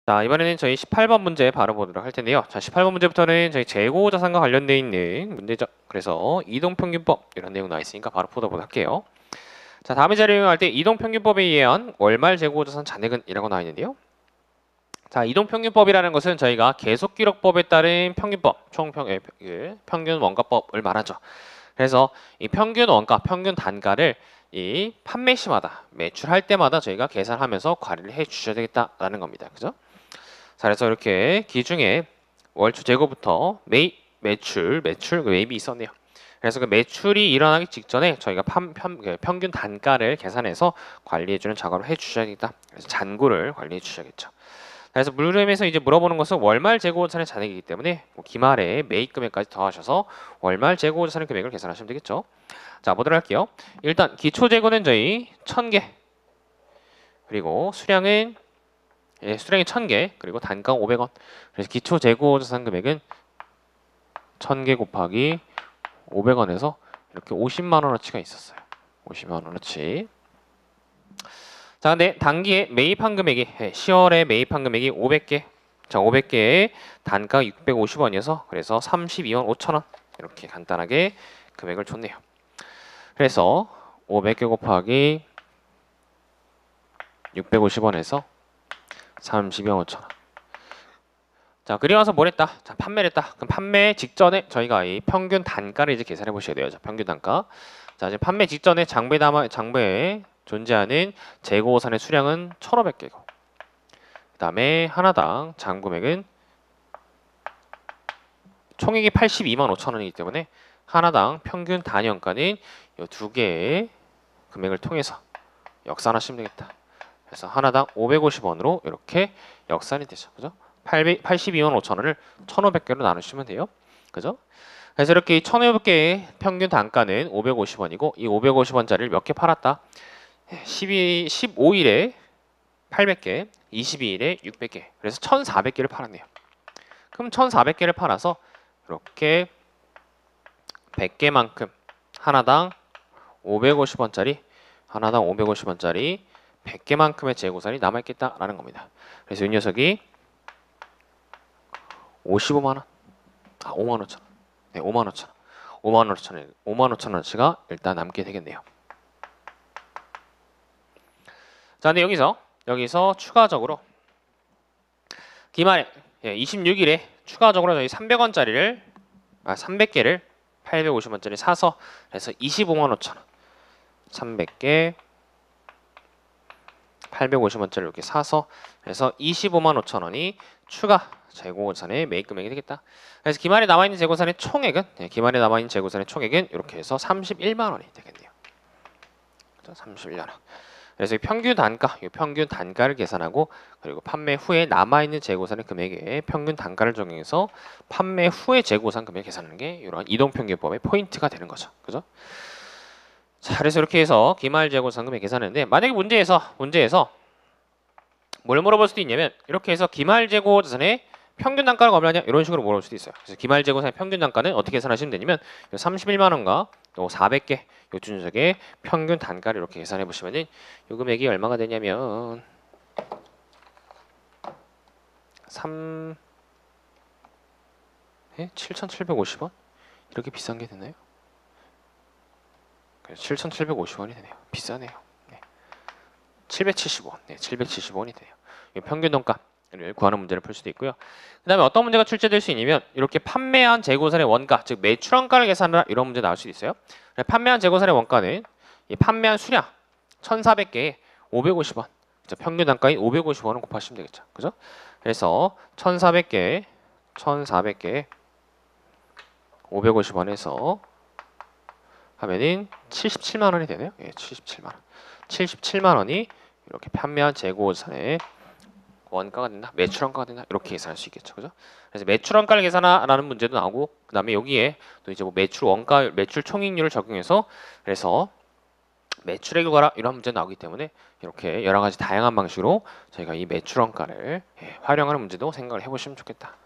자, 이번에는 저희 18번 문제 바로 보도록 할 텐데요. 자, 18번 문제부터는 저희 재고 자산과 관련되어 있는 문제죠. 그래서 이동평균법 이런 내용 나와 있으니까 바로 풀어보도록 할게요. 자, 다음의 자료 이용할 때 이동평균법에 의한 월말 재고 자산 잔액은 이라고 나와 있는데요. 자, 이동평균법이라는 것은 저희가 계속기록법에 따른 평균법, 평균 원가법을 말하죠. 그래서 이 평균 원가, 평균 단가를 이 판매 시마다 매출할 때마다 저희가 계산하면서 관리를 해 주셔야 되겠다라는 겁니다. 그죠? 자, 그래서 이렇게 기중에 월초 재고부터 매출 매입이 있었네요. 그래서 그 매출이 일어나기 직전에 저희가 평균 단가를 계산해서 관리해주는 작업을 해주셔야겠다. 그래서 잔고를 관리해 주셔야겠죠. 그래서 물음에서 이제 물어보는 것은 월말 재고자산의 잔액이기 때문에 뭐 기말에 매입 금액까지 더하셔서 월말 재고자산의 금액을 계산하시면 되겠죠. 자, 보도록 할게요. 일단 기초 재고는 저희 1000개, 그리고 수량은 수량이 1000개, 그리고 단가 500원. 그래서 기초 재고 자산 금액은 1000개 곱하기 500원에서 이렇게 50만 원어치가 있었어요. 50만 원어치. 자, 근데 단기에 매입한 금액이 10월에 매입한 금액이 500개. 자, 500개에 단가 650원이어서 그래서 32만 5천 원. 이렇게 간단하게 금액을 줬네요. 그래서 500개 곱하기 650원에서 32만 5천 원. 자, 그리고 나서 뭘 했다? 자, 판매를 했다. 그럼 판매 직전에 저희가 이 평균 단가를 이제 계산해 보셔야 돼요. 자, 평균 단가. 자, 이제 판매 직전에 장부에 존재하는 재고산의 수량은 1,500개고. 그다음에 하나당 잔금액은 총액이 82만 5천 원이기 때문에 하나당 평균 단위원가는 이 두 개의 금액을 통해서 역산하시면 되겠다. 그래서 하나당 550원으로 이렇게 역산이 되죠. 그죠? 82만 5천 원을 1,500개로 나누시면 돼요. 그죠? 그래서 이렇게 1,500개의 평균 단가는 550원이고 이 550원짜리를 몇 개 팔았다? 15일에 800개, 22일에 600개. 그래서 1,400개를 팔았네요. 그럼 1,400개를 팔아서 이렇게 100개만큼 하나당 550원짜리 100개만큼의 재고산이 남아있겠다라는 겁니다. 그래서 이 녀석이 55만 원, 5만 5천 원, 네, 5만 5천 원, 5만 5천 원어치가 일단 남게 되겠네요. 자, 근데 여기서 추가적으로 기말에 26일에 추가적으로 저희 300개를 850원짜리 사서 그래서 25만 5천 원, 300개 850원짜리 이렇게 사서 그래서 25만 5천 원이 추가 재고산의 매입 금액이 되겠다. 그래서 기말에 남아있는 재고산의 총액은 이렇게 해서 31만 원이 되겠네요. 31만 원. 그래서 이 평균 단가를 계산하고 그리고 판매 후에 남아있는 재고산의 금액에 평균 단가를 적용해서 판매 후에 재고산 금액을 계산하는 게 이런 이동평균법의 포인트가 되는 거죠. 그죠? 자, 그래서 이렇게 해서 기말 재고산 금액 계산하는데 만약에 문제에서 뭘 물어볼 수도 있냐면 이렇게 해서 기말 재고 자산의 평균 단가가 얼마냐 이런 식으로 물어볼 수도 있어요. 그래서 기말 재고산의 평균 단가는 어떻게 계산하시면 되냐면 31만 원과 요 400개 요 두 녀석의 평균 단가를 이렇게 계산해 보시면은 요 금액이 얼마가 되냐면 7,750원? 이렇게 비싼 게 되나요? 7,750원이 되네요. 비싸네요. 네. 770원. 네, 770원이 되네요. 평균 원가를 구하는 문제를 풀 수도 있고요. 그 다음에 어떤 문제가 출제될 수 있냐면 이렇게 판매한 재고산의 원가, 즉 매출 원가를 계산하라 이런 문제 나올 수도 있어요. 판매한 재고산의 원가는 이 판매한 수량 1,400개에 550원. 평균 단가인 550원을 곱하시면 되겠죠. 그죠? 그래서 1,400개에 550원에서 하면은 77만 원이 되네요. 예, 77만 원. 77만 원이 이렇게 판매한 재고산의 원가가 된다, 매출 원가가 된다 이렇게 계산할 수 있겠죠, 그죠? 그래서 매출 원가를 계산하라는 문제도 나오고 그다음에 여기에 또 이제 뭐 매출 원가, 매출 총익률을 적용해서 그래서 매출액을 구하라 이런 문제 나오기 때문에 이렇게 여러 가지 다양한 방식으로 저희가 이 매출 원가를 활용하는 문제도 생각을 해보시면 좋겠다.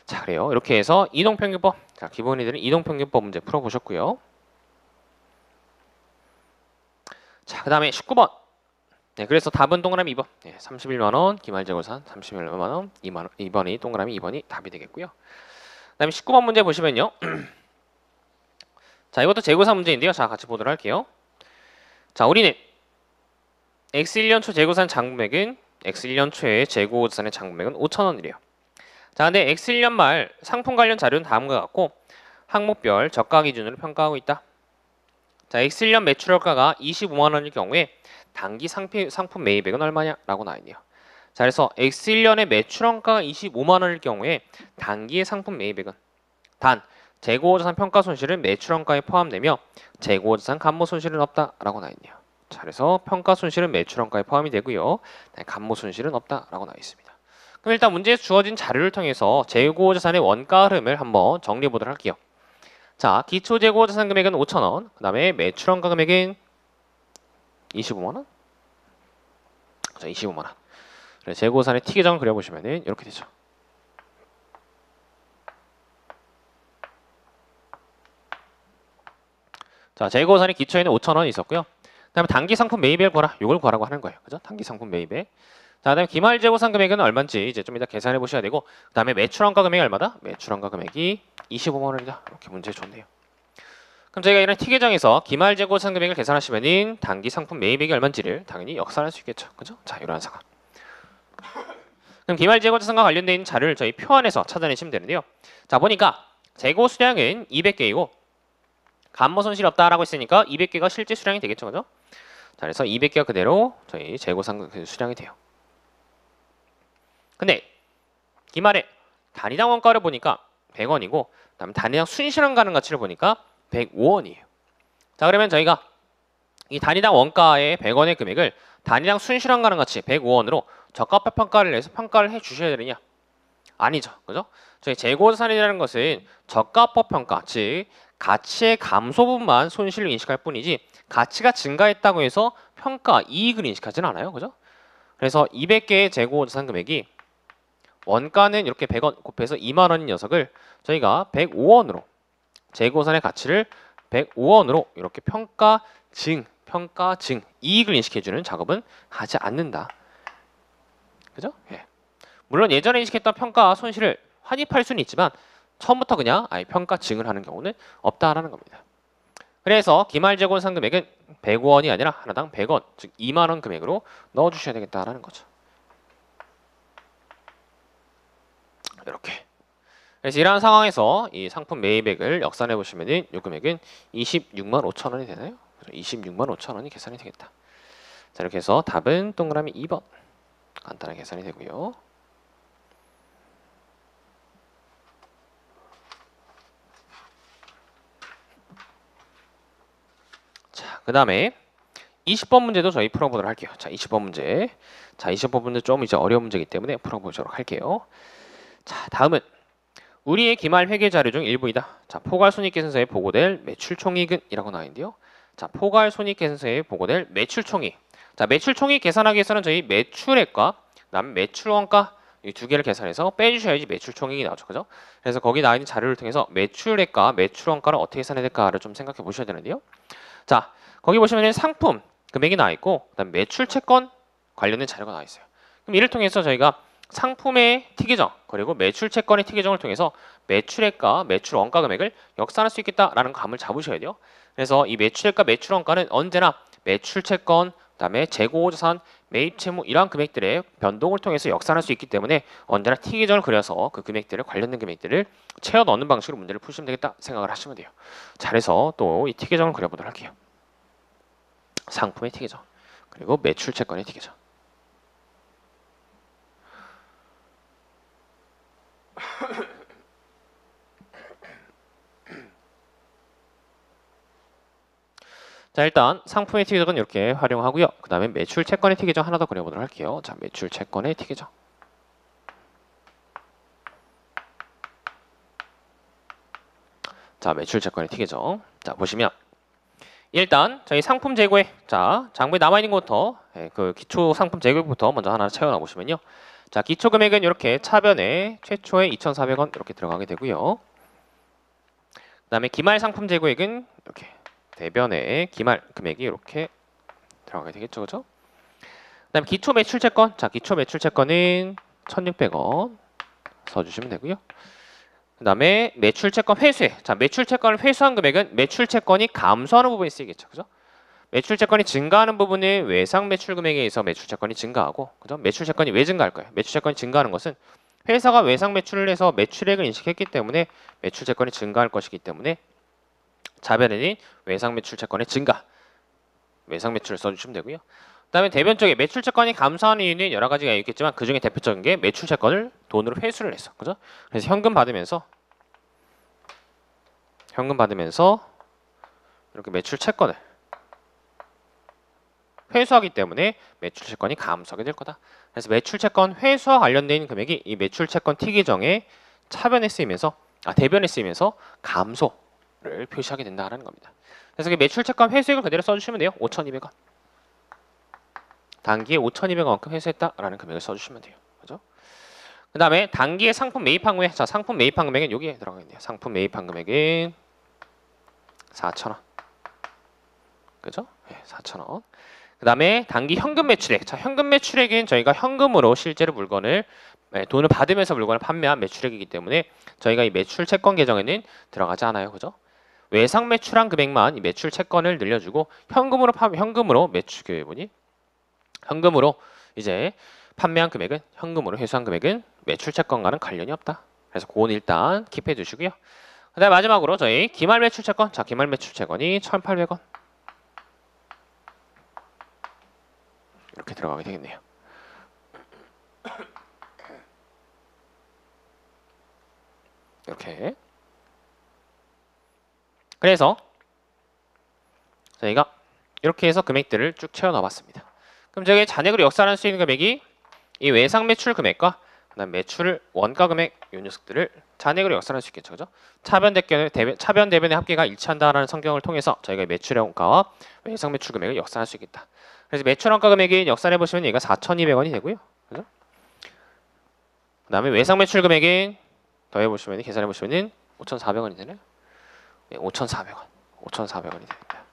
자, 그래요. 이렇게 해서 이동평균법, 자, 기본이들은 이동평균법 문제 풀어보셨고요. 자, 그다음에 19번. 네, 그래서 답은 동그라미 2번. 네, 31만 원 기말 재고산 31만 원 2번이 동그라미 2번이 답이 되겠고요. 그다음에 19번 문제 보시면요. 자, 이것도 재고사 문제인데요. 자, 같이 보도록 할게요. 자, 우리는 X1년 초 재고산 장부액은 X1년 초의 재고자산의 장부액은 5,000원이래요. 자, 근데 X1년 말 상품 관련 자료는 다음과 같고 항목별 저가 기준으로 평가하고 있다. 자, X1년 매출효과가 25만 원일 경우에 단기 상품 매입액은 얼마냐라고 나와있네요. 자, 그래서 X1년의 매출원가가 25만 원일 경우에 단기의 상품 매입액은 단 재고자산 평가 손실은 매출원가에 포함되며 재고자산 감모 손실은 없다라고 나와있네요. 자, 그래서 평가 손실은 매출원가에 포함이 되고요. 감모 손실은 없다라고 나와 있습니다. 그럼 일단 문제에서 주어진 자료를 통해서 재고자산의 원가 흐름을 한번 정리해 보도록 할게요. 자, 기초 재고자산 금액은 5,000원, 그 다음에 매출원가 금액은 25만 원? 자, 25만 원. 재고자산의 T 계정을 그려보시면은 이렇게 되죠. 자, 재고자산의 기초에는 5,000원이 있었고요. 그다음에 단기 상품 매입액을 구하라. 이걸 구하라고 하는 거예요. 그죠? 단기 상품 매입액. 자, 그다음에 기말 재고산 금액은 얼마인지 이제 좀 이따 계산해 보셔야 되고, 그다음에 매출원가 금액이 얼마다? 매출원가 금액이 25만 원이다. 이렇게 문제 줬네요. 그럼 저희가 이런 T 계정에서 기말 재고산 금액을 계산하시면은 단기 상품 매입액이 얼마인지를 당연히 역산할 수 있겠죠. 그죠? 자, 이러한 상황. 그럼 기말 재고자산과 관련된 있는 자료를 저희 표 안에서 찾아내시면 되는데요. 자, 보니까 재고 수량은 200개이고 감모 손실이 없다라고 했으니까 200개가 실제 수량이 되겠죠. 그죠? 자, 그래서 200개가 그대로 저희 재고상 수량이 돼요. 근데 기말에 단위당 원가를 보니까 100원이고 그다음에 단위당 순실현 가능 가치를 보니까 105원이에요. 자, 그러면 저희가 이 단위당 원가의 100원의 금액을 단위당 순실현 가능 가치 105원으로 적합한 평가를 내서 평가를 해 주셔야 되느냐? 아니죠. 그죠? 저희 재고자산이라는 것은 적합법 평가, 즉 가치의 감소 부분만 손실을 인식할 뿐이지 가치가 증가했다고 해서 평가 이익을 인식하지는 않아요. 그죠? 그래서 200개의 재고자산 금액이 원가는 이렇게 100원 곱해서 2만 원인 녀석을 저희가 105원으로 재고자산의 가치를 105원으로 이렇게 평가 증 이익을 인식해주는 작업은 하지 않는다. 그죠? 예. 물론 예전에 인식했던 평가 손실을 환입할 수는 있지만 처음부터 그냥 아예 평가 증을 하는 경우는 없다라는 겁니다. 그래서 기말 재고자산 금액은 105원이 아니라 하나당 100원, 즉 2만 원 금액으로 넣어주셔야 되겠다라는 거죠. 이렇게. 그래서 이러한 상황에서 이 상품 매입액을 역산해 보시면은 이 금액은 26만 5천 원이 되나요? 26만 5천 원이 계산이 되겠다. 자, 이렇게 해서 답은 동그라미 2번 간단하게 계산이 되고요. 자, 그 다음에 20번 문제도 저희 풀어보도록 할게요. 자, 20번 문제. 자, 20번 문제 좀 이제 어려운 문제이기 때문에 풀어보도록 할게요. 자, 다음은 우리의 기말 회계 자료 중 일부이다. 자, 포괄손익계산서에 보고될 매출총익은이라고 나와 있는데요. 자, 포괄손익계산서에 보고될 매출총익. 자, 매출총익 계산하기 위해서는 저희 매출액과 그다음 매출원가 이 두 개를 계산해서 빼주셔야지 매출총익이 나오죠. 그죠? 그래서 거기 나와 있는 자료를 통해서 매출액과 매출원가를 어떻게 계산해야 될까를 좀 생각해 보셔야 되는데요. 자, 거기 보시면 상품 금액이 나와 있고 그다음 매출채권 관련된 자료가 나와 있어요. 그럼 이를 통해서 저희가 상품의 T계정 그리고 매출채권의 T계정을 통해서 매출액과 매출원가 금액을 역산할 수 있겠다라는 감을 잡으셔야 돼요. 그래서 이 매출액과 매출원가는 언제나 매출채권 그다음에 재고자산, 매입채무 이러한 금액들의 변동을 통해서 역산할 수 있기 때문에 언제나 T계정을 그려서 그 금액들을 관련된 금액들을 채워 넣는 방식으로 문제를 푸시면 되겠다 생각을 하시면 돼요. 자, 그래서 또 이 T계정을 그려보도록 할게요. 상품의 T계정 그리고 매출채권의 T계정. 자, 일단 상품의 T계정은 이렇게 활용하고요. 그 다음에 매출채권의 T계정 하나 더 그려보도록 할게요. 자, 매출채권의 T계정. 자, 매출채권의 T계정. 자, 보시면 일단 저희 상품 재고에 자, 장부에 남아있는 것부터 그 기초 상품 재고부터 먼저 하나 채워놔 보시면요. 자, 기초 금액은 이렇게 차변에 최초에 2,400원 이렇게 들어가게 되고요. 그 다음에 기말 상품 재고액은 이렇게 대변에 기말 금액이 이렇게 들어가게 되겠죠. 그죠? 그다음에 기초 매출 채권. 자, 기초 매출 채권은 1,600원 써주시면 되고요. 그다음에 매출 채권 회수액. 자, 매출 채권을 회수한 금액은 매출 채권이 감소하는 부분에 쓰이겠죠, 그죠? 매출 채권이 증가하는 부분은 외상 매출 금액에 의해서 매출 채권이 증가하고, 그죠? 매출 채권이 왜 증가할 거예요? 매출 채권이 증가하는 것은 회사가 외상 매출을 해서 매출액을 인식했기 때문에 매출 채권이 증가할 것이기 때문에 자변에는 외상 매출 채권의 증가, 외상 매출을 써주시면 되고요. 그다음에 대변적인 매출 채권이 감소하는 이유는 여러 가지가 있겠지만 그 중에 대표적인 게 매출 채권을 돈으로 회수를 했어, 그죠? 그래서 현금 받으면서 이렇게 매출 채권을 회수하기 때문에 매출 채권이 감소하게 될 거다. 그래서 매출 채권 회수와 관련된 금액이 이 매출 채권 T 계정에 차변에 쓰이면서 대변에 쓰이면서 감소를 표시하게 된다는 겁니다. 그래서 매출 채권 회수액을 그대로 써주시면 돼요. 5,200원. 단기에 5,200원만큼 회수했다라는 금액을 써주시면 돼요. 그죠? 그 다음에 단기에 상품 매입한 후에, 자, 상품 매입한 금액은 여기에 들어가겠네요. 상품 매입한 금액은 4,000원. 그죠? 네, 4,000원. 그 다음에 단기 현금 매출액. 자, 현금 매출액은 저희가 현금으로 실제로 물건을, 돈을 받으면서 물건을 판매한 매출액이기 때문에 저희가 이 매출 채권 계정에는 들어가지 않아요. 그죠? 외상 매출한 금액만 이 매출 채권을 늘려주고 현금으로 이제 판매한 금액은, 현금으로 회수한 금액은 매출 채권과는 관련이 없다. 그래서 그건 일단 킵해 주시고요. 그 다음에 마지막으로 저희 기말 매출 채권. 자, 기말 매출 채권이 1,800원. 이렇게 들어가게 되겠네요. 이렇게. 그래서 저희가 이렇게 해서 금액들을 쭉 채워 넣어봤습니다. 그럼 저기 잔액으로 역산할 수 있는 금액이 이 외상 매출 금액과 그다음 매출 원가 금액 요 녀석들을 잔액으로 역산할 수 있겠죠, 그죠? 차변 대변의 합계가 일치한다라는 성경을 통해서 저희가 매출의 원가와 외상 매출 금액을 역산할 수 있겠다. 그래서 매출 원가 금액이 역산해 보시면 얘가 4,200원이 되고요, 그죠? 그다음에 외상 매출 금액은 더해 보시면, 계산해 보시면은 5,400원이 되네요. 네, 5,400원이 됩니다.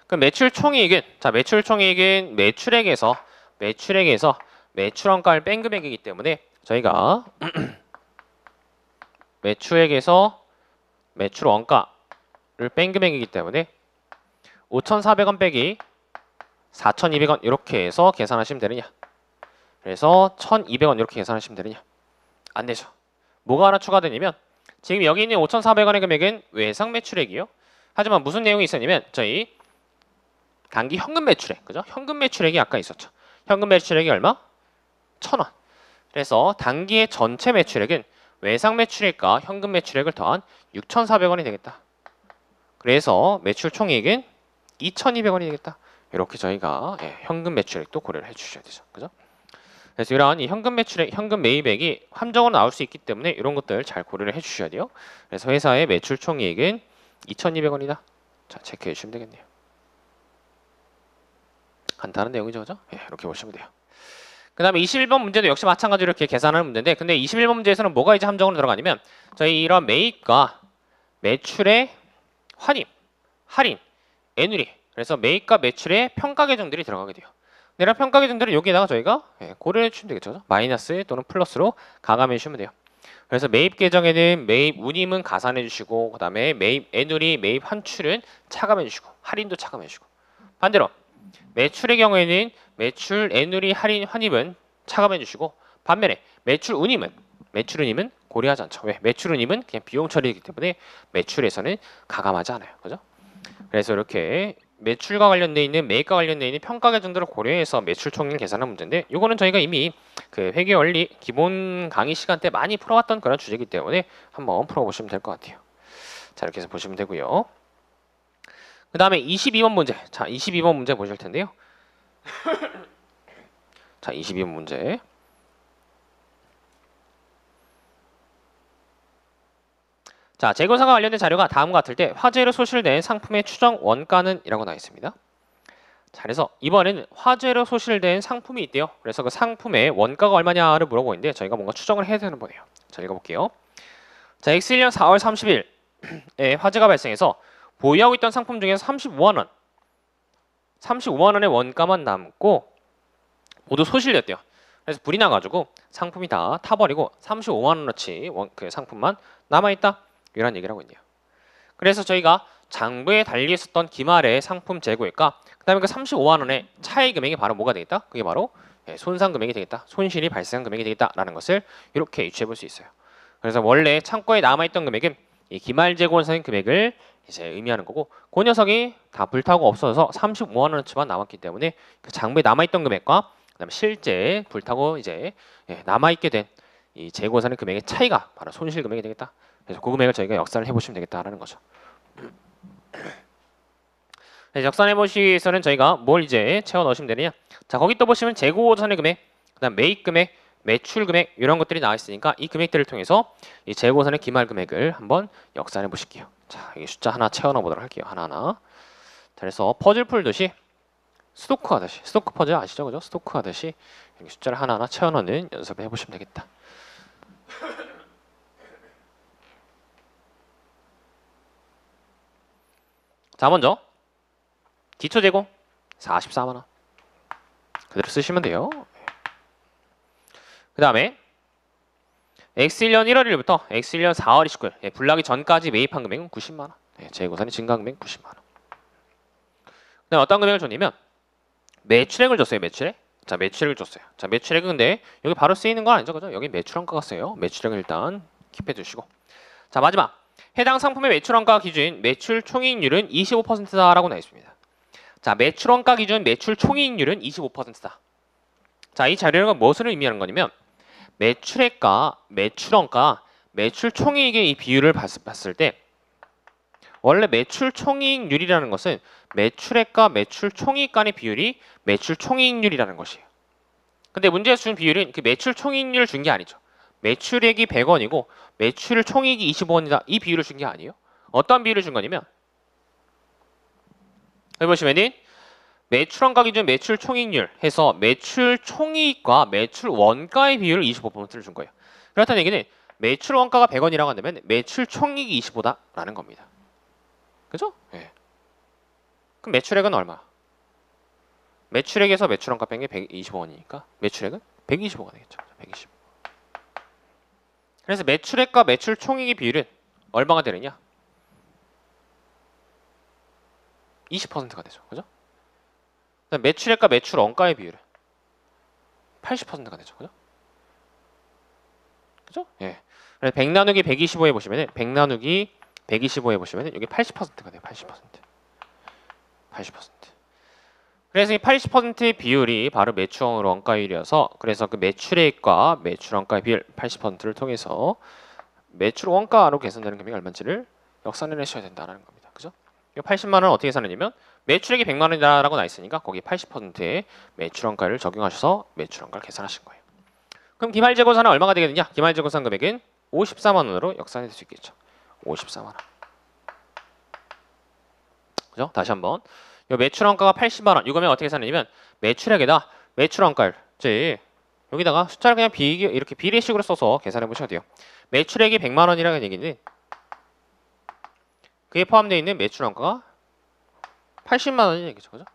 그럼 매출 총이익은, 자, 매출 총이익은 매출액에서 매출 원가를 뺀 금액이기 때문에 저희가 매출액에서 매출 원가를 뺀 금액이기 때문에 5,400원 빼기 4,200원 이렇게 해서 계산하시면 되느냐? 그래서 1,200원 이렇게 계산하시면 되느냐? 안 되죠. 뭐가 하나 추가되냐면 지금 여기 있는 5,400원의 금액은 외상 매출액이요. 하지만 무슨 내용이 있었냐면 저희 단기 현금 매출액, 그죠? 현금 매출액이 아까 있었죠. 현금 매출액이 얼마? 1,000원. 그래서 단기의 전체 매출액은 외상 매출액과 현금 매출액을 더한 6,400원이 되겠다. 그래서 매출 총이익은 2,200원이 되겠다. 이렇게 저희가 현금 매출액도 고려를 해주셔야 되죠, 그죠? 그래서 이러한 이 현금 매출액, 현금 매입액이 함정으로 나올 수 있기 때문에 이런 것들 잘 고려를 해주셔야 돼요. 그래서 회사의 매출 총이익은 2,200원이다. 자, 체크해 주시면 되겠네요. 간단한 내용이죠, 그죠? 이렇게 보시면 돼요. 그 다음에 21번 문제도 역시 마찬가지로 이렇게 계산하는 문제인데, 근데 21번 문제에서는 뭐가 이제 함정으로 들어가냐면 저희 이런 매입과 매출의 환입, 할인, 애누리, 그래서 매입과 매출의 평가 계정들이 들어가게 돼요. 이런 평가 계정들은 여기에다가 저희가 고려해 주시면 되겠죠. 마이너스 또는 플러스로 가감해 주시면 돼요. 그래서 매입 계정에는 매입 운임은 가산해 주시고, 그 다음에 매입 애누리, 매입 환출은 차감해 주시고, 할인도 차감해 주시고, 반대로 매출의 경우에는 매출 애누리, 할인, 환입은 차감해 주시고, 반면에 매출 운임은 고려하지 않죠. 왜? 매출 운임은 그냥 비용 처리이기 때문에 매출에서는 가감하지 않아요. 그죠? 그래서 이렇게 매출과 관련돼 있는, 매입과 관련돼 있는 평가 계정들을 고려해서 매출 총액을 계산하는 문제인데, 이거는 저희가 이미 그 회계 원리 기본 강의 시간 때 많이 풀어왔던 그런 주제이기 때문에 한번 풀어보시면 될 것 같아요. 자, 이렇게 해서 보시면 되고요. 그 다음에 22번 문제. 자, 22번 문제 보실 텐데요. 자, 22번 문제. 자, 재고상과 관련된 자료가 다음과 같을 때 화재로 소실된 상품의 추정 원가는 이라고 나와 있습니다. 자, 그래서 이번에는 화재로 소실된 상품이 있대요. 그래서 그 상품의 원가가 얼마냐를 물어보고 있는데 저희가 뭔가 추정을 해야 되는 거네요. 자, 읽어볼게요. 자, X1년 4월 30일에 화재가 발생해서 보유하고 있던 상품 중에서 35만 원 35만 원의 원가만 남고 모두 소실됐대요. 그래서 불이 나가지고 상품이 다 타버리고 35만 원어치 그 상품만 남아있다. 이런 얘기를 하고 있네요. 그래서 저희가 장부에 달려 있었던 기말의 상품 재고액과 그다음에 그 35만 원의 차이 금액이 바로 뭐가 되겠다? 그게 바로 손상 금액이 되겠다. 손실이 발생한 금액이 되겠다라는 것을 이렇게 유추해 볼 수 있어요. 그래서 원래 창고에 남아있던 금액은 이 기말 재고원상의 금액을 이제 의미하는 거고 그 녀석이 다 불타고 없어져서 35만 원어치만 남았기 때문에 그 장부에 남아있던 금액과 그다음에 실제 불타고 이제 남아있게 된 이 재고원상의 금액의 차이가 바로 손실 금액이 되겠다. 그래서 그 금액을 저희가 역산을 해보시면 되겠다라는 거죠. 역산해 보시기 위해서는 저희가 뭘 이제 채워 넣으시면 되느냐? 자, 거기 또 보시면 재고전의 금액, 그다음 매입 금액, 매출 금액 이런 것들이 나와 있으니까 이 금액들을 통해서 이 재고전의 기말 금액을 한번 역산해 보실게요. 자, 여기 숫자 하나 채워 넣어 보도록 할게요. 하나하나. 자, 그래서 퍼즐 풀듯이 스토크 하듯이 스토크 퍼즐 아시죠? 그죠? 스토크 하듯이 여기 숫자를 하나하나 채워 넣는 연습을 해 보시면 되겠다. 자, 먼저 기초 재고 44만 원. 그대로 쓰시면 돼요. 그 다음에 X1년 1월 1일부터 X1년 4월 29일 불나기 전까지 매입한 금액은 90만 원. 재고산의 증가 금액 90만 원. 그 다음에 어떤 금액을 줬냐면 매출액을 줬어요. 매출액. 자, 매출액을 줬어요. 자, 매출액은 근데 여기 바로 쓰이는 건 아니죠. 그죠? 여기 매출원가가 쓰여요. 매출액을 일단 킵해 두시고. 자, 마지막 해당 상품의 매출원가 기준 매출 총이익률은 25%다라고 나와 있습니다. 자, 매출원가 기준 매출 총이익률은 25%다. 자, 이 자료가 무엇을 의미하는 거냐면 매출액과 매출원가, 매출 총이익의 이 비율을 봤을 때 원래 매출 총이익률이라는 것은 매출액과 매출 총이익 간의 비율이 매출 총이익률이라는 것이에요. 근데 문제에서 준 비율은 그 매출 총이익률을 준 게 아니죠. 매출액이 100원이고 매출 총이익이 25원이다. 이 비율을 준 게 아니에요. 어떤 비율을 준 거냐면 여기 보시면은 매출원가 기준 매출 총이익률 해서 매출 총이익과 매출 원가의 비율을 25%를 준 거예요. 그렇다는 얘기는 매출 원가가 100원이라고 한다면 매출 총이익이 25다라는 겁니다. 그죠? 예. 그럼 매출액은 얼마? 매출액에서 매출원가 뺀 게 125원이니까 매출액은 125가 되겠죠. 125. 그래서 매출액과 매출 총이익의 비율은 얼마가 되느냐? 20%가 되죠. 그죠? 매출액과 매출 원가의 비율은 80%가 되죠. 그죠? 그죠? 예. 100 나누기 125에 보시면은 100 나누기 125에 보시면은 여기 80%가 돼요. 80%. 80%. 그래서 이 80%의 비율이 바로 매출 원가율이어서 그래서 그 매출액과 매출 원가의 비율 80%를 통해서 매출 원가로 계산되는 금액이 얼마인지를 역산을 하셔야 된다는 겁니다. 그죠? 80만 원은 어떻게 계산하냐면 매출액이 100만 원이라고 나 있으니까 거기 80%의 매출 원가를 적용하셔서 매출 원가를 계산하신 거예요. 그럼 기말 재고산은 얼마가 되겠느냐? 기말 재고산 금액은 54만 원으로 역산이 될 수 있겠죠. 54만 원. 그죠? 다시 한번. 요 매출 원가가 80만 원. 이거면 어떻게 계산하냐면 매출액에다 매출 원가를 여기다가 숫자를 그냥 이렇게 비례식으로 써서 계산해 보셔도 돼요. 매출액이 100만 원이라는 얘기는 그에 포함되어 있는 매출 원가가 80만 원이라는 얘기죠. 그죠?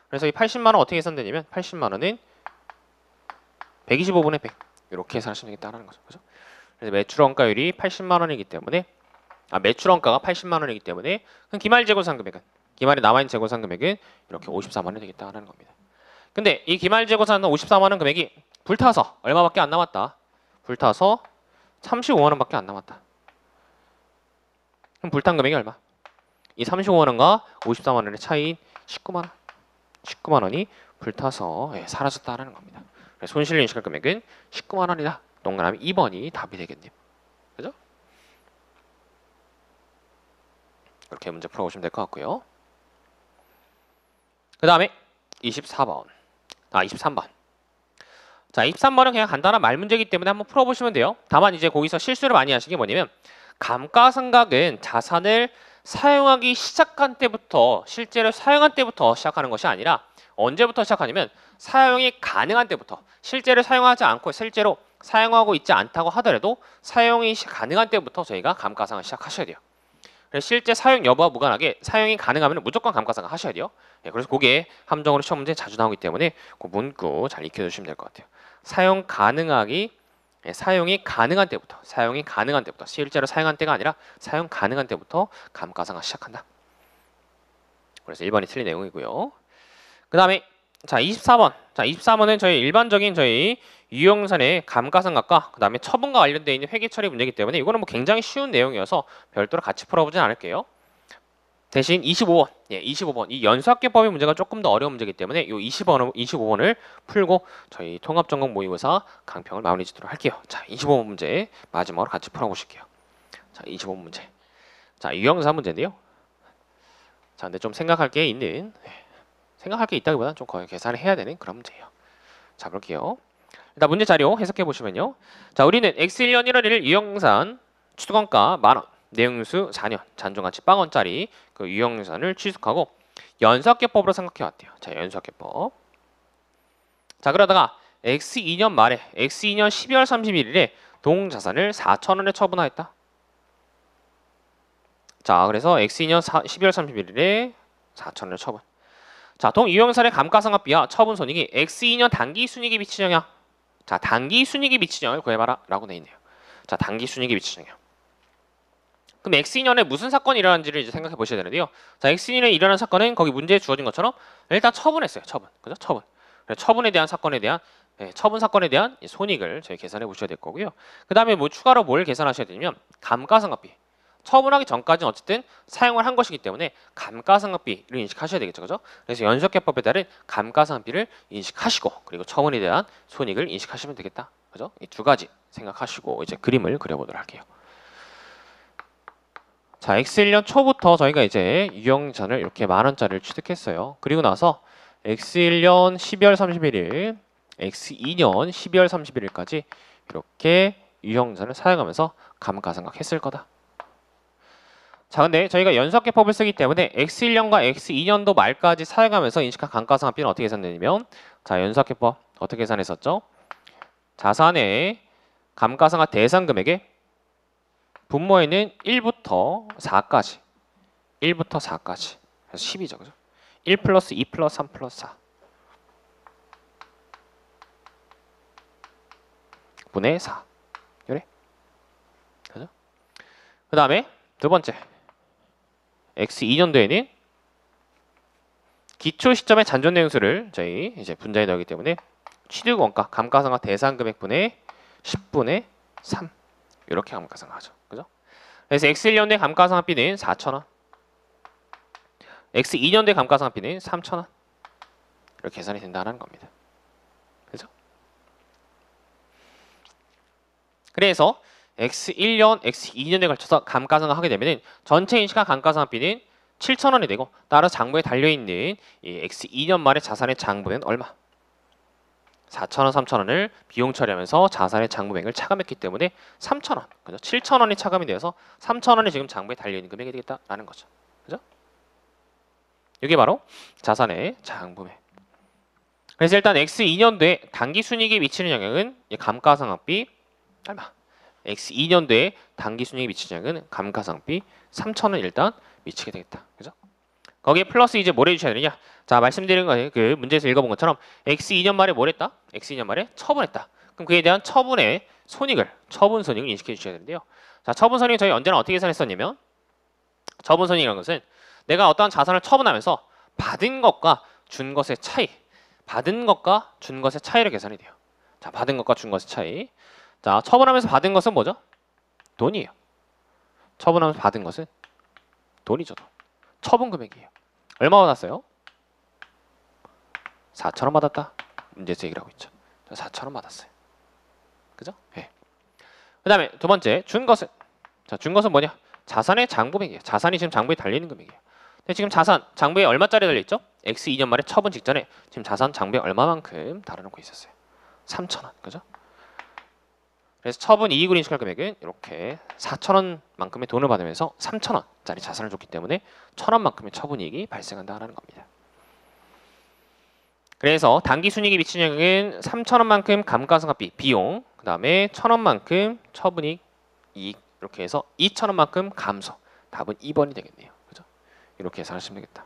그래서 이 80만 원 어떻게 계산되냐면 80만 원은 125분의 100 이렇게 계산하시면 되겠다는 거죠. 그죠? 그래서 매출 원가율이 80만 원이기 때문에 매출 원가가 80만 원이기 때문에 기말 재고산 금액은 기말에 남아있는 재고산 금액은 이렇게 54만 원이 되겠다는 겁니다. 근데 이 기말 재고산 54만 원 금액이 불타서 얼마밖에 안 남았다. 불타서 35만 원밖에 안 남았다. 그럼 불탄 금액이 얼마? 이 35만 원과 54만 원의 차이인 19만 원. 19만 원이 불타서 사라졌다는 겁니다. 그래서 손실 인식할 금액은 19만 원이다. 동그라미 2번이 답이 되겠네요. 그죠? 이렇게 문제 풀어보시면 될 것 같고요. 그 다음에 23번. 23번. 자, 23번은 그냥 간단한 말 문제이기 때문에 한번 풀어보시면 돼요. 다만 이제 거기서 실수를 많이 하신 게 뭐냐면 감가상각은 자산을 사용하기 시작한 때부터 실제로 사용한 때부터 시작하는 것이 아니라 언제부터 시작하냐면 사용이 가능한 때부터 실제로 사용하지 않고 실제로 사용하고 있지 않다고 하더라도 사용이 가능한 때부터 저희가 감가상각을 시작하셔야 돼요. 그래서 실제 사용 여부와 무관하게 사용이 가능하면 무조건 감가상각 하셔야 돼요. 예, 그래서 그게 함정으로 시험 문제 자주 나오기 때문에 그 문구 잘 익혀주시면 될 것 같아요. 사용 가능하기, 예, 사용이 가능한 때부터 실제로 사용한 때가 아니라 사용 가능한 때부터 감가상각 시작한다. 그래서 1번이 틀린 내용이고요. 그 다음에 자 24번. 자 24번은 저희 일반적인 저희 유형산의 감가상각과 그 다음에 처분과 관련되어 있는 회계 처리 문제이기 때문에 이거는 뭐 굉장히 쉬운 내용이어서 별도로 같이 풀어보진 않을게요. 대신 25번, 예, 25번 이 연수학계법의 문제가 조금 더 어려운 문제이기 때문에 이 25번을 풀고 저희 통합전공 모의고사 강평을 마무리 짓도록 할게요. 자 25번 문제 마지막으로 같이 풀어보실게요. 자 25번 문제. 자 유형산 문제인데요. 자 근데 좀 생각할 게 있는, 생각할 게 있다기보다는 좀 거의 계산을 해야 되는 그런 문제예요. 자 볼게요. 일단 문제 자료 해석해 보시면요. 자 우리는 x1년 1월 1일 유형산 추가원가 만원, 내용수 4년, 잔존가치 빵원짜리 그 유형산을 취득하고 연수학계법으로 생각해 왔대요. 자 연수학계법. 자 그러다가 x2년 말에 x2년 12월 31일에 동자산을 4,000원에 처분하였다. 자 그래서 x2년 12월 31일에 4,000원을 처분. 자 동유형산의 감가상각비와 처분 손익이 x2년 당기순이익에 미치는 영향. 자 당기순이익에 미치는 영향을 구해봐라 라고 돼 있네요. 자 당기순이익에 미치는 영향. 그럼 x2년에 무슨 사건이 일어난지를 이제 생각해 보셔야 되는데요. 자 x2년에 일어난 사건은 거기 문제에 주어진 것처럼 일단 처분했어요. 처분. 그죠? 처분. 처분에 대한 사건에 대한, 처분 사건에 대한 손익을 저희 계산해 보셔야 될 거고요. 그 다음에 뭐 추가로 뭘 계산하셔야 되냐면 감가상각비. 처분하기 전까지는 어쨌든 사용을 한 것이기 때문에 감가상각비를 인식하셔야 되겠죠. 그죠? 그래서 연수학계법에 따른 감가상각비를 인식하시고 그리고 처분에 대한 손익을 인식하시면 되겠다. 그죠? 이 두 가지 생각하시고 이제 그림을 그려보도록 할게요. 자, X1년 초부터 저희가 이제 유형산을 이렇게 만원짜리를 취득했어요. 그리고 나서 X1년 12월 31일, X2년 12월 31일까지 이렇게 유형산을 사용하면서 감가상각 했을 거다. 자, 근데 저희가 연수학계법을 쓰기 때문에 X1년과 X2년도 말까지 사용하면서 인식한 감가상각비는 어떻게 계산되냐면, 자, 연수학계법 어떻게 계산했었죠? 자산의 감가상각 대상 금액에 분모에는 1부터 4까지 1부터 4까지 그래서 10이죠. 그죠? 1 플러스 2 플러스 3 플러스 4 분의 4 그래? 그죠? 그 다음에 두 번째 X2년도에는 기초 시점의 잔존 내용수를 저희 이제 분자에 넣기 때문에 취득원가 감가상각 대상 금액분의 10분의 3 이렇게 감가상각하죠. 그죠? 그래서 X1년도의 감가상각비는 4,000원. X2년도의 감가상각비는 3,000원. 이렇게 계산이 된다는 겁니다. 그죠? 그래서 X1년, X2년에 걸쳐서 감가상각하게 되면 전체 인식한 감가상각비는 7,000원이 되고 따라서 장부에 달려있는 이 X2년 말의 자산의 장부는 얼마? 4,000원, 3,000원을 비용 처리하면서 자산의 장부액을 차감했기 때문에 3,000원, 그죠? 7,000원이 차감이 되어서 3,000원이 지금 장부에 달려있는 금액이 되겠다라는 거죠. 그죠? 이게 바로 자산의 장부액. 그래서 일단 X2년도에 당기순이익에 미치는 영향은 감가상각비 얼마? X2년도에 당기순이익에 미치는 영향은 감가상각비 3,000원 일단 미치게 되겠다. 그죠? 거기에 플러스 이제 뭘 해주셔야 되느냐? 자 말씀드린 거예요. 그 문제에서 읽어본 것처럼 X2년 말에 뭘 했다? X2년 말에 처분했다. 그럼 그에 대한 처분의 손익을 처분 손익을 인식해 주셔야 되는데요. 자 처분 손익 저희 언제나 어떻게 계산했었냐면 처분 손익이라는 것은 내가 어떠한 자산을 처분하면서 받은 것과 준 것의 차이, 받은 것과 준 것의 차이를 계산이 돼요. 자 받은 것과 준 것의 차이. 자 처분하면서 받은 것은 뭐죠? 돈이에요. 처분하면서 받은 것은 돈이죠. 처분 금액이에요. 얼마 받았어요? 4,000원 받았다. 문제에서 얘기를 하고 있죠. 4,000원 받았어요. 그죠? 네. 그 다음에 두 번째 준 것은, 자, 준 것은 뭐냐? 자산의 장부액이에요. 자산이 지금 장부에 달리는 금액이에요. 근데 지금 자산 장부에 얼마짜리 달려있죠? X2년 말에 처분 직전에 지금 자산 장부에 얼마만큼 달아놓고 있었어요? 3,000원. 그죠? 그래서 처분 이익으로 인식할 금액은 이렇게 4,000원만큼의 돈을 받으면서 3,000원짜리 자산을 줬기 때문에 1,000원만큼의 처분 이익이 발생한다는 겁니다. 그래서 당기순이익에 미치는 영향은 3,000원만큼 감가상각비 비용, 그 다음에 1,000원만큼 처분이익 이익 이렇게 해서 2,000원만큼 감소. 답은 2번이 되겠네요. 그죠? 이렇게 계산하시면 되겠다.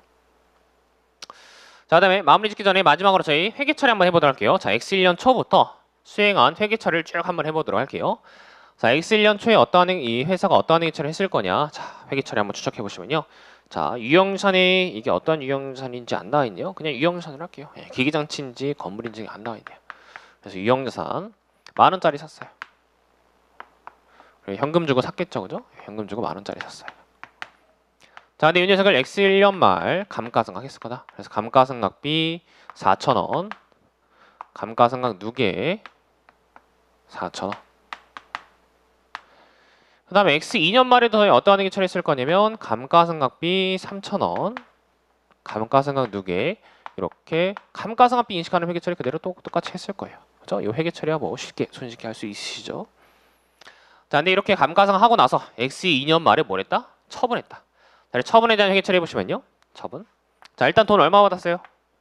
자, 그다음에 마무리 짓기 전에 마지막으로 저희 회계 처리 한번 해보도록 할게요. 자, X1년 초부터 수행한 회계 처리를 쭉 한번 해보도록 할게요. 자, X1년 초에 이 회사가 어떠한 회계 처리를 했을 거냐. 자, 회계 처리 한번 추적해 보시면요. 자, 유형산에 이게 어떤 유형산인지 안 나와 있네요. 그냥 유형산으로 할게요. 예, 기기장치인지 건물인지 안 나와 있네요. 그래서 유형자산 10,000원짜리 샀어요. 현금 주고 샀겠죠, 그죠? 현금 주고 10,000원짜리 샀어요. 자, 근데 이 녀석을 X1년 말 감가상각 했을 거다. 그래서 감가상각비 4,000원, 감가상각 누계 4,000원. 그 다음에 X2년 말에도 어떠한 회계 처리했을 거냐면 감가상각비 3,000원, 감가상각 누계 이렇게 감가상각비 인식하는 회계 처리 그대로 똑같이 했을 거예요. 그죠? 이 회계 처리하고 쉽게 손쉽게 할 수 있으시죠? 자, 근데 이렇게 감가상각 하고 나서 X2년 말에 뭘 했다? 처분했다. 자, 처분에 대한 회계 처리 해보시면요. 처분. 자, 일단 돈 얼마 받았어요?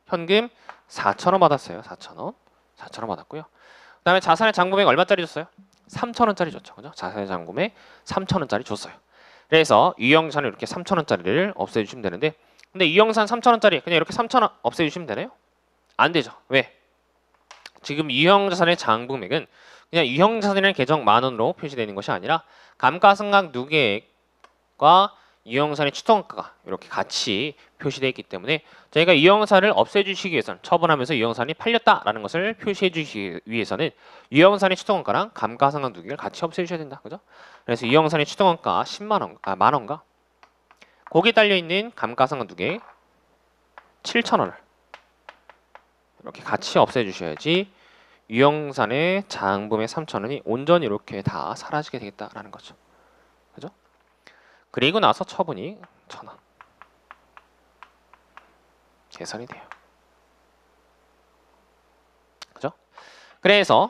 현금 4,000원 받았어요. 4,000원. 4,000원 받았고요. 그 다음에 자산의 잔금액 얼마짜리 줬어요? 3,000원짜리 줬죠. 그죠? 자산의 잔금액 3,000원짜리 줬어요. 그래서 유형산을 이렇게 3,000원짜리를 없애주시면 되는데 근데 유형산 3,000원짜리 그냥 이렇게 3,000원 없애주시면 되나요? 안 되죠. 왜? 지금 유형자산의 잔금액은 그냥 유형자산이라는 계정 10,000원으로 표시되는 것이 아니라 감가상각 누계액과 유형산의 추정가가 이렇게 같이 표시되어 있기 때문에 저희가 유형산을 없애주시기 위해서는 처분하면서 유형산이 팔렸다라는 것을 표시해 주시기 위해서는 유형산의 추정가랑 감가상각 누계를 같이 없애주셔야 된다. 그죠? 그래서 유형산의 추정가 10만원, 만원가 거기에 달려있는 감가상각 누계 7,000원을 이렇게 같이 없애주셔야지 유형산의 잔금의 3,000원이 온전히 이렇게 다 사라지게 되겠다라는 거죠. 그죠? 그리고 나서 처분이 1,000원 계산이 돼요. 그죠? 그래서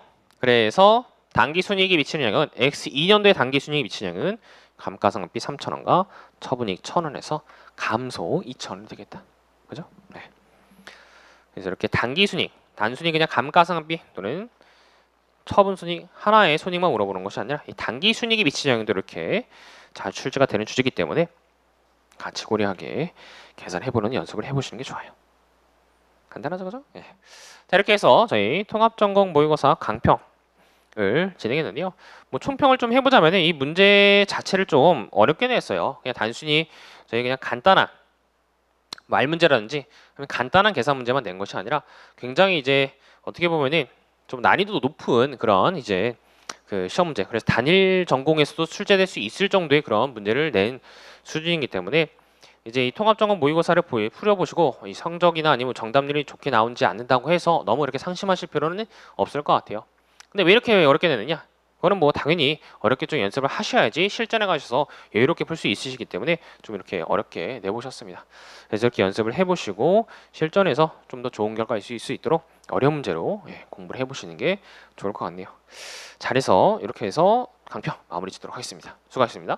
당기순이익이 미치는 영향은 X2년도에 당기순이익이 미치는 영향은 감가상각비 3,000원과 처분이익 1,000원에서 감소 2,000원이 되겠다. 그죠? 네. 그래서 이렇게 단기순이익, 단순히 그냥 감가상각비 또는 처분순이익 하나의 손익만 물어보는 것이 아니라 이 단기순이익이 미치는 영향도 이렇게 잘 출제가 되는 주제이기 때문에 같이 고려하게 계산해보는 연습을 해보시는 게 좋아요. 간단하죠, 그죠? 예. 자, 이렇게 해서 저희 통합전공 모의고사 강평을 진행했는데요. 뭐 총평을 좀 해보자면 이 문제 자체를 좀 어렵게 냈어요. 그냥 단순히 저희 그냥 간단한 말 문제라든지 간단한 계산 문제만 낸 것이 아니라 굉장히 이제 어떻게 보면은 좀 난이도 높은 그런 이제 그 시험 문제, 그래서 단일 전공에서도 출제될 수 있을 정도의 그런 문제를 낸 수준이기 때문에 이제 이 통합전공 모의고사를 풀어보시고 이 성적이나 아니면 정답률이 좋게 나오지 않는다고 해서 너무 이렇게 상심하실 필요는 없을 것 같아요. 근데 왜 이렇게 어렵게 되느냐? 그거는 뭐 당연히 어렵게 좀 연습을 하셔야지 실전에 가셔서 여유롭게 풀 수 있으시기 때문에 좀 이렇게 어렵게 내보셨습니다. 그래서 이렇게 연습을 해보시고 실전에서 좀 더 좋은 결과 있을 수 있도록 어려운 문제로 공부를 해보시는 게 좋을 것 같네요. 잘해서 이렇게 해서 강평 마무리 짓도록 하겠습니다. 수고하셨습니다.